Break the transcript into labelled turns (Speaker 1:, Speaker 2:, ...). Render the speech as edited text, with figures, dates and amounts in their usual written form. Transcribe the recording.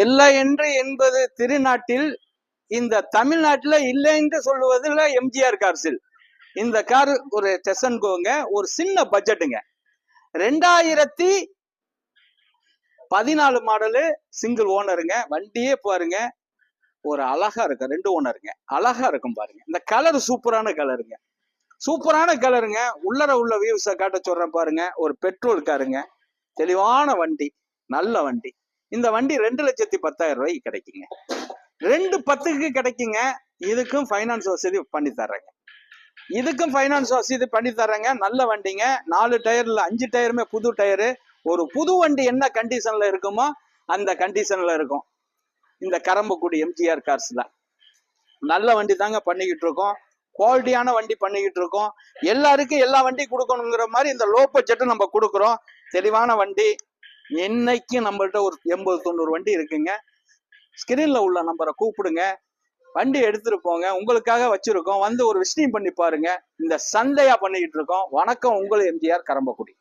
Speaker 1: இல்லை என்று என்பது திருநாட்டில், இந்த தமிழ்நாட்டில் இல்லை என்று சொல்லுவதில் எம்ஜிஆர் கார்ஸில் இந்த கார் ஒரு டெசன்கோங்க, ஒரு சின்ன பட்ஜெட்டுங்க. 2014 மாடலு, சிங்கிள் ஓனருங்க. வண்டியே பாருங்க, ஒரு அழகா இருக்கு. 2 ஓனருங்க, அழகா இருக்கும் பாருங்க. இந்த கலர் சூப்பரான கலருங்க, சூப்பரான கலருங்க. உள்ளர உள்ள வியூஸை காட்ட சொல்றேன் பாருங்க. ஒரு பெட்ரோல் காருங்க, தெளிவான வண்டி, நல்ல வண்டி. இந்த வண்டி 2,10,000 ரூபாய்க்கு கிடைக்குங்க. 2,10,000க்கு கிடைக்குங்க. இதுக்கும் ஃபைனான்ஸ் வசதி பண்ணி தர்றேங்க. இதுக்கும் ஃபைனான்ஸ் வசதி பண்ணி தர்றேங்க. நல்ல வண்டிங்க. 4 டயர்ல 5 டயருமே புது டயரு. ஒரு புது வண்டி என்ன கண்டிஷன்ல இருக்குமோ அந்த கண்டிஷன்ல இருக்கும் இந்த கரம்பக்குடி எம்ஜிஆர் கார்ஸ்ல. நல்ல வண்டி தாங்க பண்ணிக்கிட்டு இருக்கோம். குவாலிட்டியான வண்டி பண்ணிக்கிட்டு இருக்கோம். எல்லாருக்கும் எல்லா வண்டி கொடுக்கணுங்கிற மாதிரி இந்த லோ பட்ஜெட்டு நம்ம கொடுக்குறோம். தெளிவான வண்டி. இன்னைக்கு நம்மள்ட்ட ஒரு 80-90 வண்டி இருக்குங்க. ஸ்கிரீன்ல உள்ள நம்பரை கூப்பிடுங்க, வண்டி எடுத்துட்டு போங்க. உங்களுக்காக வச்சிருக்கோம். வந்து ஒரு விசிட்டிங் பண்ணி பாருங்க. இந்த சந்தையா பண்ணிக்கிட்டு இருக்கோம். வணக்கம், உங்கள் எம்ஜிஆர் கரம்பக்குடி.